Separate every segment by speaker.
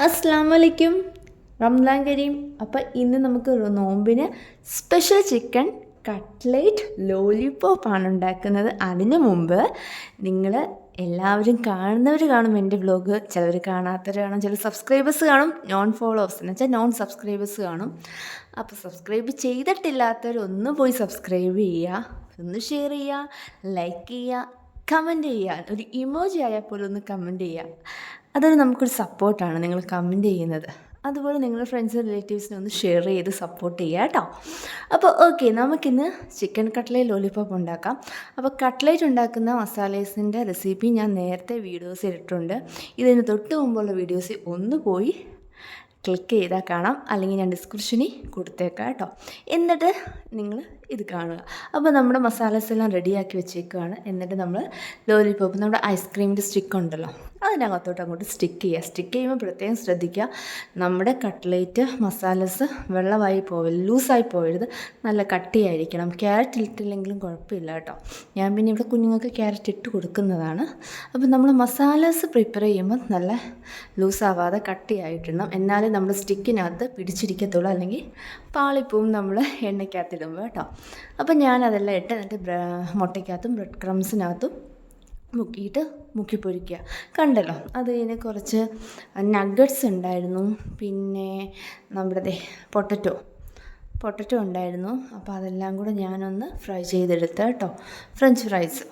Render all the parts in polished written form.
Speaker 1: അസ്സലാമലൈക്കും റംലാൻ കരീം. അപ്പോൾ ഇന്ന് നമുക്ക് നോമ്പിന് സ്പെഷ്യൽ ചിക്കൻ കട്ട്ലേറ്റ് ലോലിപോപ്പാണ് ഉണ്ടാക്കുന്നത്. അതിനു മുമ്പ് നിങ്ങൾ എല്ലാവരും കാണുന്നവർ കാണും എൻ്റെ വ്ലോഗ്, ചിലർ കാണാത്തവർ കാണും, ചില സബ്സ്ക്രൈബേഴ്സ് കാണും, നോൺ ഫോളോവേഴ്സ് എന്ന് വെച്ചാൽ നോൺ സബ്സ്ക്രൈബേഴ്സ് കാണും. അപ്പോൾ സബ്സ്ക്രൈബ് ചെയ്തിട്ടില്ലാത്തവർ ഒന്ന് പോയി സബ്സ്ക്രൈബ് ചെയ്യുക, ഒന്ന് ഷെയർ ചെയ്യുക, ലൈക്ക് ചെയ്യുക, കമൻറ്റ് ചെയ്യുക. ഒരു ഇമോജി ആയാൽ പോലും ഒന്ന് കമൻറ്റ് ചെയ്യുക. അതൊരു നമുക്കൊരു സപ്പോർട്ടാണ് നിങ്ങൾ കമൻറ്റ് ചെയ്യുന്നത്. അതുപോലെ നിങ്ങളുടെ ഫ്രണ്ട്സ് റിലേറ്റീവ്സിനെ ഒന്ന് ഷെയർ ചെയ്ത് സപ്പോർട്ട് ചെയ്യുക കേട്ടോ. അപ്പോൾ ഓക്കെ, നമുക്കിന്ന് ചിക്കൻ കട്ട്ലേറ്റ് ലോലിപോപ്പ് ഉണ്ടാക്കാം. അപ്പോൾ കട്ട്ലേറ്റ് ഉണ്ടാക്കുന്ന മസാലേസിൻ്റെ റെസിപ്പി ഞാൻ നേരത്തെ വീഡിയോസ് ഇട്ടിട്ടുണ്ട്. ഇതിന് തൊട്ട് മുമ്പുള്ള വീഡിയോസ് ഒന്ന് പോയി ക്ലിക്ക് ചെയ്താൽ കാണാം, അല്ലെങ്കിൽ ഞാൻ ഡിസ്ക്രിപ്ഷനിൽ കൊടുത്തേക്കാം കേട്ടോ. എന്നിട്ട് നിങ്ങൾ ഇത് കാണുക. അപ്പോൾ നമ്മുടെ മസാലസ് എല്ലാം റെഡിയാക്കി വെച്ചേക്കുകയാണ്. എന്നിട്ട് നമ്മൾ ലോലിപോപ്പ്, നമ്മുടെ ഐസ്ക്രീമിൻ്റെ സ്റ്റിക്ക് ഉണ്ടല്ലോ, അതിനകത്തോട്ട് അങ്ങോട്ട് സ്റ്റിക്ക് ചെയ്യുക. സ്റ്റിക്ക് ചെയ്യുമ്പോൾ പ്രത്യേകം ശ്രദ്ധിക്കുക, നമ്മുടെ കട്ട്ലേറ്റ് മസാലസ് വെള്ളമായി പോവരുത്, ലൂസായി പോകരുത്, നല്ല കട്ടിയായിരിക്കണം. ക്യാരറ്റ് ഇട്ടില്ലെങ്കിലും കുഴപ്പമില്ല കേട്ടോ. ഞാൻ പിന്നെ ഇവിടെ കുഞ്ഞുങ്ങൾക്ക് ക്യാരറ്റ് ഇട്ട് കൊടുക്കുന്നതാണ്. അപ്പോൾ നമ്മൾ മസാലസ് പ്രിപ്പയർ ചെയ്യുമ്പോൾ നല്ല ലൂസാവാതെ കട്ടിയായിട്ടിടണം, എന്നാലേ നമ്മൾ സ്റ്റിക്കിനകത്ത് പിടിച്ചിരിക്കത്തുള്ളൂ, അല്ലെങ്കിൽ പാളിപ്പൂവും നമ്മൾ എണ്ണയ്ക്കകത്തിടുമ്പോൾ കേട്ടോ. അപ്പോൾ ഞാനതെല്ലാം ഇട്ട് എന്നിട്ട് മുട്ടയ്ക്കകത്തും ബ്രെഡ് ക്രംസിനകത്തും മുക്കി പൊരിക്കുക. കണ്ടല്ലോ, അത് കഴിഞ്ഞ് കുറച്ച് നഗ്ഗറ്റ്സ് ഉണ്ടായിരുന്നു, പിന്നെ നമ്മുടെ പൊട്ടറ്റോ ഉണ്ടായിരുന്നു. അപ്പോൾ അതെല്ലാം കൂടെ ഞാനൊന്ന് ഫ്രൈ ചെയ്തെടുത്ത കേട്ടോ, ഫ്രഞ്ച് ഫ്രൈസ്.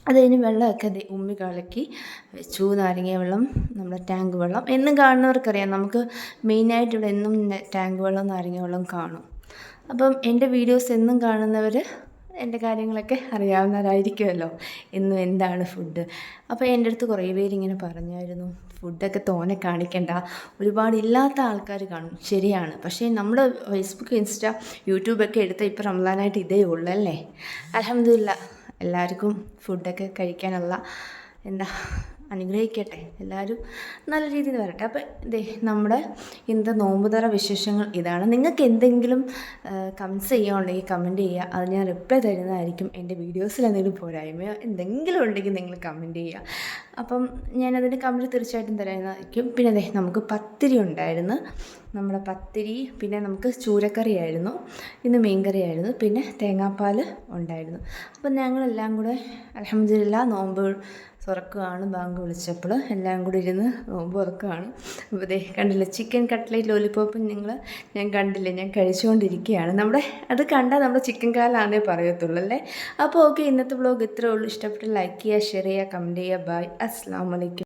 Speaker 1: അത് കഴിഞ്ഞ് വെള്ളമൊക്കെ ഉമ്മി കലക്കി വെച്ചു. നാരങ്ങ വെള്ളം, നമ്മുടെ ടാങ്ക് വെള്ളം എന്നും കാണുന്നവർക്കറിയാം, നമുക്ക് മെയിനായിട്ട് ഇവിടെ എന്നും ടാങ്ക് വെള്ളം നാരങ്ങ വെള്ളം കാണും. അപ്പം എൻ്റെ വീഡിയോസ് എന്നും കാണുന്നവർ എൻ്റെ കാര്യങ്ങളൊക്കെ അറിയാവുന്നവരായിരിക്കുമല്ലോ, എന്നും എന്താണ് ഫുഡ്. അപ്പോൾ എൻ്റെ അടുത്ത് കുറേ പേരിങ്ങനെ പറഞ്ഞായിരുന്നു, ഫുഡൊക്കെ തോനെ കാണിക്കണ്ട, ഒരുപാട് ഇല്ലാത്ത ആൾക്കാർ കാണും. ശരിയാണ്, പക്ഷേ നമ്മുടെ ഫേസ്ബുക്ക്, ഇൻസ്റ്റ, യൂട്യൂബൊക്കെ എടുത്താൽ ഇപ്പോൾ റംസാനായിട്ട് ഇതേ ഉള്ളൂ അല്ലേ. അൽഹംദുലില്ലാ, എല്ലാവർക്കും ഫുഡൊക്കെ കഴിക്കാനുള്ള അനുഗ്രഹിക്കട്ടെ, എല്ലാവരും നല്ല രീതിയിൽ വരട്ടെ. അപ്പോൾ നമ്മുടെ ഇന്നത്തെ നോമ്പുതറ വിശേഷങ്ങൾ ഇതാണ്. നിങ്ങൾക്ക് എന്തെങ്കിലും കമൻറ്റ്സ് ചെയ്യാനുണ്ടെങ്കിൽ കമൻറ്റ് ചെയ്യുക, അത് ഞാൻ റിപ്ലൈ തരുന്നതായിരിക്കും. എൻ്റെ വീഡിയോസിൽ എന്തെങ്കിലും പോരായ്മയോ എന്തെങ്കിലും ഉണ്ടെങ്കിൽ നിങ്ങൾ കമൻറ്റ് ചെയ്യുക. അപ്പം ഞാനതിൻ്റെ കമൻറ്റ് തീർച്ചയായിട്ടും തരുന്നതായിരിക്കും. പിന്നെ നമുക്ക് പത്തിരി ഉണ്ടായിരുന്നു, നമ്മുടെ പത്തിരി, പിന്നെ നമുക്ക് ചൂരക്കറിയായിരുന്നു, ഇന്ന് മീൻകറിയായിരുന്നു, പിന്നെ തേങ്ങാപ്പാൽ ഉണ്ടായിരുന്നു. അപ്പം ഞങ്ങളെല്ലാം കൂടെ അൽഹംദുലില്ലാ നോമ്പ് തുറക്കുകയാണ്. ബാങ്ക് വിളിച്ചപ്പോൾ എല്ലാം കൂടി ഇരുന്ന് നോമ്പ് തുറക്കുകയാണ്. അപ്പോൾ കണ്ടില്ല, ചിക്കൻ കട്ട്ലേറ്റ് ലോലിപോപ്പ് ഞാൻ കണ്ടില്ലേ, ഞാൻ കഴിച്ചുകൊണ്ടിരിക്കുകയാണ്. അത് കണ്ടാൽ നമ്മുടെ ചിക്കൻ കാലാണെന്നേ പറയത്തുള്ളൂ അല്ലേ. അപ്പോൾ ഓക്കെ, ഇന്നത്തെ വ്ലോഗ് ഇത്രേ ഉള്ളൂ. ഇഷ്ടപ്പെട്ട് ലൈക്ക് ചെയ്യുക, ഷെയർ ചെയ്യുക, കമൻറ്റ് ചെയ്യുക. ബൈ, അസ്സലാമു അലൈക്കും.